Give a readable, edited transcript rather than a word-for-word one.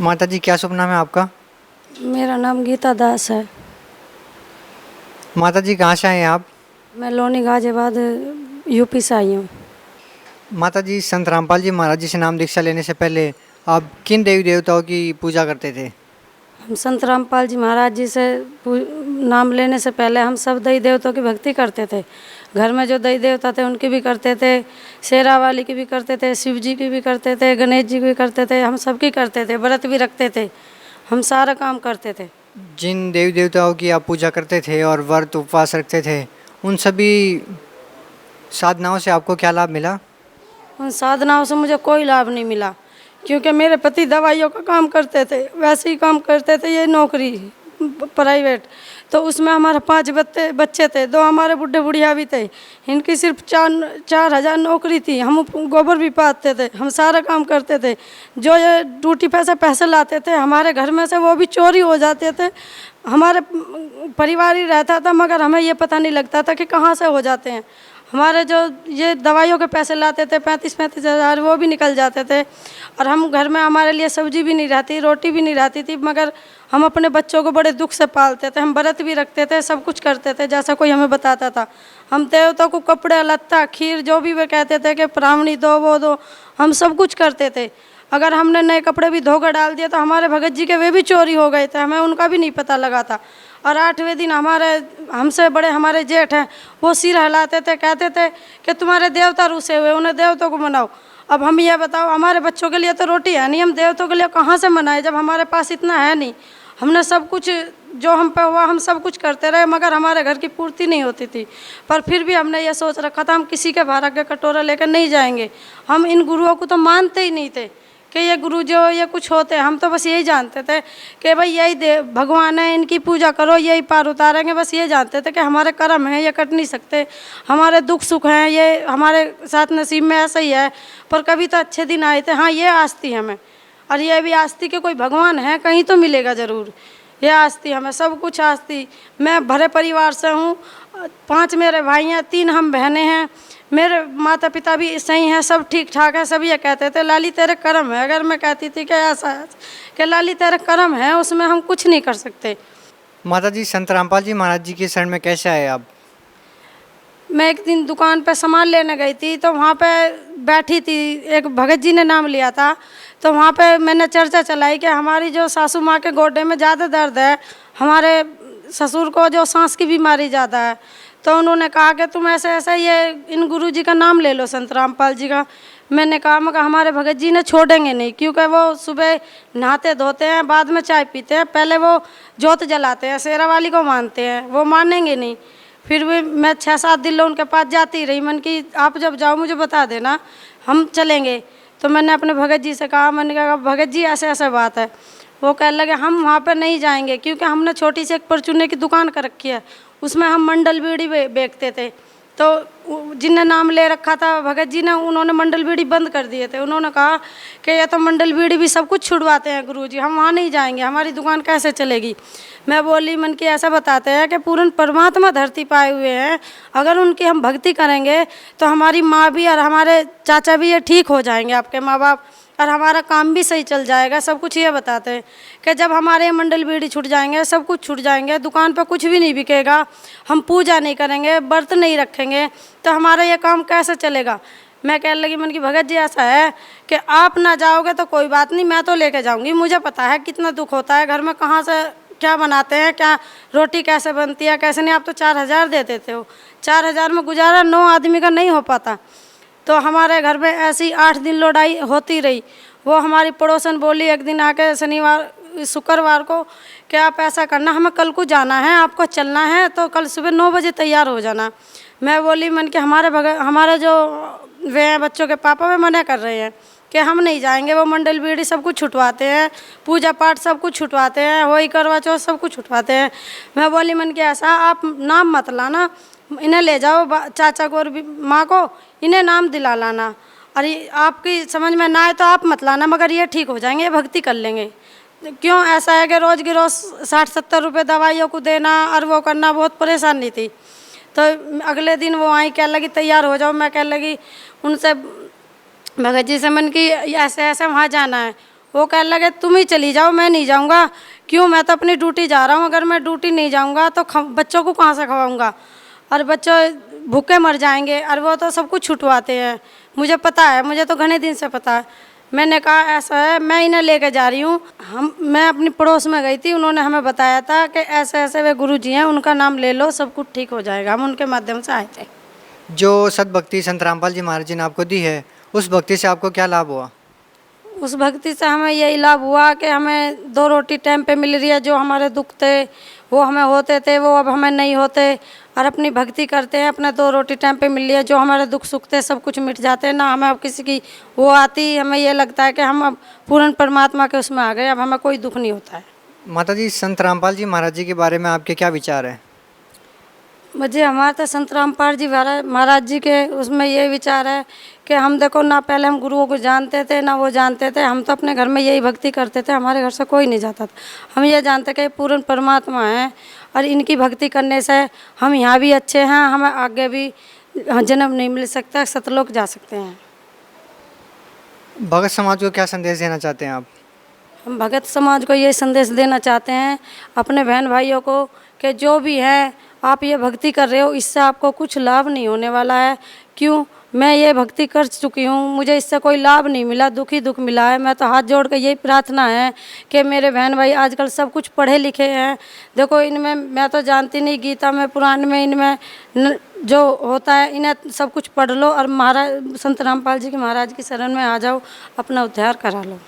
माता जी क्या शुभ नाम है आपका? मेरा नाम गीता दास है। माता जी कहाँ से आए हैं आप? मैं लोनी गाजियाबाद यूपी से आई हूँ। माता जी संत रामपाल जी महाराज जी से नाम दीक्षा लेने से पहले आप किन देवी देवताओं की पूजा करते थे? हम संत रामपाल जी महाराज जी से नाम लेने से पहले हम सब देवी देवताओं की भक्ति करते थे। घर में जो देवी देवता थे उनकी भी करते थे, शेरा वाली की भी करते थे, शिव जी की भी करते थे, गणेश जी की भी करते थे, हम सबकी करते थे, व्रत भी रखते थे, हम सारा काम करते थे। जिन देवी देवताओं की आप पूजा करते थे और व्रत उपवास रखते थे, उन सभी साधनाओं से आपको क्या लाभ मिला? उन साधनाओं से मुझे कोई लाभ नहीं मिला, क्योंकि मेरे पति दवाइयों का काम करते थे, वैसे ही काम करते थे, ये नौकरी प्राइवेट। तो उसमें हमारे 5 बच्चे थे, 2 हमारे बुढ़े बुढ़िया भी थे। इनकी सिर्फ 4,000 नौकरी थी। हम गोबर भी पाते थे, हम सारा काम करते थे। जो ये ड्यूटी पैसे लाते थे हमारे घर में से, वो भी चोरी हो जाते थे। हमारे परिवार ही रहता था, मगर हमें ये पता नहीं लगता था कि कहाँ से हो जाते हैं। हमारे जो ये दवाइयों के पैसे लाते थे 35-35 हज़ार, वो भी निकल जाते थे। और हम घर में हमारे लिए सब्जी भी नहीं रहती, रोटी भी नहीं रहती थी, मगर हम अपने बच्चों को बड़े दुख से पालते थे। हम व्रत भी रखते थे, सब कुछ करते थे जैसा कोई हमें बताता था। हम देवता को कपड़े लत्ता खीर जो भी वे कहते थे कि ब्राह्मणी दो वो दो, हम सब कुछ करते थे। अगर हमने नए कपड़े भी धोकर डाल दिए तो हमारे भगत जी के वे भी चोरी हो गए थे, हमें उनका भी नहीं पता लगा था। और 8वें दिन हमारे हमसे बड़े हमारे जेठ हैं, वो सिर हिलाते थे, कहते थे कि तुम्हारे देवता रूसे हुए, उन्हें देवताओं को मनाओ। अब हम ये बताओ, हमारे बच्चों के लिए तो रोटी है नहीं, हम देवताओं के लिए कहाँ से मनाएं जब हमारे पास इतना है नहीं। हमने सब कुछ जो हम पे हुआ हम सब कुछ करते रहे, मगर हमारे घर की पूर्ति नहीं होती थी। पर फिर भी हमने ये सोच रखा था हम किसी के भारत का कटोरा लेकर नहीं जाएंगे। हम इन गुरुओं को तो मानते ही नहीं थे कि ये गुरु जो ये कुछ होते हैं। हम तो बस यही जानते थे कि भाई यही भगवान है, इनकी पूजा करो, यही पार उतारेंगे। बस ये जानते थे कि हमारे कर्म हैं, ये कट नहीं सकते। हमारे दुख सुख हैं, ये हमारे साथ नसीब में ऐसा ही है। पर कभी तो अच्छे दिन आए थे, हाँ ये आस्ती हमें, और ये भी आस्ती के कोई भगवान है कहीं तो मिलेगा ज़रूर। ये आस्ती हमें सब कुछ आस्ती। मैं भरे परिवार से हूँ, 5 मेरे भाई हैं, 3 हम बहनें हैं। मेरे माता पिता भी सही हैं, सब ठीक ठाक है। सब ये कहते थे लाली तेरे कर्म है। अगर मैं कहती थी कि ऐसा है कि लाली तेरे कर्म है, उसमें हम कुछ नहीं कर सकते। माता जी संत रामपाल जी महाराज जी के शरण में कैसे आए आप? मैं एक दिन दुकान पे सामान लेने गई थी, तो वहाँ पे बैठी थी, एक भगत जी ने नाम लिया था। तो वहाँ पे मैंने चर्चा चलाई कि हमारी जो सासू माँ के गोडे में ज़्यादा दर्द है, हमारे ससुर को जो सांस की बीमारी ज़्यादा है। तो उन्होंने कहा कि तुम ऐसे ऐसा ये इन गुरु जी का नाम ले लो, संत रामपाल जी का। मैंने कहा मगर हमारे भगत जी ने छोड़ेंगे नहीं, क्योंकि वो सुबह नहाते धोते हैं, बाद में चाय पीते हैं, पहले वो जोत जलाते हैं, शेरा वाली को मानते हैं, वो मानेंगे नहीं। फिर भी मैं 6-7 दिन उनके पास जाती रही। मन की आप जब जाओ मुझे बता देना, हम चलेंगे। तो मैंने अपने भगत जी से कहा, मैंने कहा भगत जी ऐसे ऐसे बात है। वो कहने लगे हम वहाँ पर नहीं जाएंगे, क्योंकि हमने छोटी सी एक परचूने की दुकान कर रखी है, उसमें हम मंडल बीड़ी बेचते थे। तो जिनने नाम ले रखा था भगत जी ने, उन्होंने मंडल बीड़ी बंद कर दिए थे। उन्होंने कहा कि ये तो मंडल बीड़ी भी सब कुछ छुड़वाते हैं गुरुजी, हम वहाँ नहीं जाएंगे, हमारी दुकान कैसे चलेगी। मैं बोली मन की ऐसा बताते हैं कि पूर्ण परमात्मा धरती पाए हुए हैं, अगर उनकी हम भक्ति करेंगे तो हमारी माँ भी और हमारे चाचा भी ये ठीक हो जाएंगे, आपके माँ बाप, और हमारा काम भी सही चल जाएगा। सब कुछ ये बताते हैं कि जब हमारे मंडल बीड़ी छूट जाएंगे, सब कुछ छूट जाएंगे, दुकान पर कुछ भी नहीं बिकेगा, हम पूजा नहीं करेंगे, व्रत नहीं रखेंगे, तो हमारा ये काम कैसे चलेगा। मैं कहने लगी मन की भगत जी ऐसा है कि आप ना जाओगे तो कोई बात नहीं, मैं तो लेके जाऊंगी। मुझे पता है कितना दुख होता है घर में, कहाँ से क्या बनाते हैं, क्या रोटी कैसे बनती है कैसे नहीं। आप तो 4,000 दे देते हो, 4,000 में गुजारा 9 आदमी का नहीं हो पाता। तो हमारे घर में ऐसी 8 दिन लड़ाई होती रही। वो हमारी पड़ोसन बोली एक दिन आके शुक्रवार को कि आप ऐसा करना, हमें कल को जाना है, आपको चलना है तो कल सुबह 9 बजे तैयार हो जाना। मैं बोली मन के हमारे जो वे हैं बच्चों के पापा वे मना कर रहे हैं कि हम नहीं जाएंगे। वो मंडल बीड़ी सब कुछ छुटवाते हैं, पूजा पाठ सब कुछ छुटवाते हैं, होई करवा चौथ सब कुछ छुटवाते हैं। मैं बोली मन के ऐसा आप नाम मत लाना, इन्हें ले जाओ चाचा को और माँ को, इन्हें नाम दिला लाना, और आपकी समझ में ना आए तो आप मत लाना, मगर ये ठीक हो जाएंगे, ये भक्ति कर लेंगे। क्यों ऐसा है कि रोज़ की रोज़ 60-70 रुपये दवाइयों को देना और वो करना, बहुत परेशानी थी। तो अगले दिन वो आई, कह लगी तैयार हो जाओ। मैं कह लगी उनसे भगत जी से मन की ऐसे ऐसे वहाँ जाना है। वो कहने लगे तुम ही चली जाओ, मैं नहीं जाऊंगा। क्यों, मैं तो अपनी ड्यूटी जा रहा हूँ, अगर मैं ड्यूटी नहीं जाऊंगा तो बच्चों को कहाँ से खवाऊंगा, और बच्चों भूखे मर जाएंगे। और वो तो सब कुछ छुटवाते हैं, मुझे पता है, मुझे तो घने दिन से पता है। मैंने कहा ऐसा है, मैं इन्हें लेके जा रही हूँ। मैं अपनी पड़ोस में गई थी, उन्होंने हमें बताया था कि ऐसे ऐसे वे गुरुजी हैं, उनका नाम ले लो, सब कुछ ठीक हो जाएगा। हम उनके माध्यम से आए थे। जो सद्भक्ति संत रामपाल जी महाराज जी ने आपको दी है, उस भक्ति से आपको क्या लाभ हुआ? उस भक्ति से हमें यही लाभ हुआ कि हमें 2 रोटी टाइम पे मिल रही है। जो हमारे दुख थे वो हमें होते थे, वो अब हमें नहीं होते। और अपनी भक्ति करते हैं, अपने 2 रोटी टाइम पे मिल रही है, जो हमारे दुख सुख थे सब कुछ मिट जाते हैं ना। हमें अब किसी की वो आती, हमें ये लगता है कि हम अब पूर्ण परमात्मा के उसमें आ गए, अब हमें कोई दुख नहीं होता है। माता जी, संत रामपाल जी महाराज जी के बारे में आपके क्या विचार हैं? मुझे हमारे तो संत रामपाल जी महाराज जी के उसमें ये विचार है कि हम देखो ना, पहले हम गुरुओं को जानते थे ना वो जानते थे। हम तो अपने घर में यही भक्ति करते थे, हमारे घर से कोई नहीं जाता था। हम ये जानते कि पूर्ण परमात्मा है, और इनकी भक्ति करने से हम यहाँ भी अच्छे हैं, हमें आगे भी जन्म नहीं मिल सकता, सतलोक जा सकते हैं। भगत समाज को क्या संदेश देना चाहते हैं आप? हम भगत समाज को ये संदेश देना चाहते हैं, अपने बहन भाइयों को, कि जो भी है आप ये भक्ति कर रहे हो, इससे आपको कुछ लाभ नहीं होने वाला है। क्यों, मैं ये भक्ति कर चुकी हूँ, मुझे इससे कोई लाभ नहीं मिला, दुख ही दुख मिला है। मैं तो हाथ जोड़ कर यही प्रार्थना है कि मेरे बहन भाई आजकल सब कुछ पढ़े लिखे हैं, देखो इनमें, मैं तो जानती नहीं, गीता में पुराण में इनमें जो होता है, इन्हें सब कुछ पढ़ लो और महाराज संत रामपाल जी के महाराज की शरण में आ जाओ, अपना उद्धार करा लो।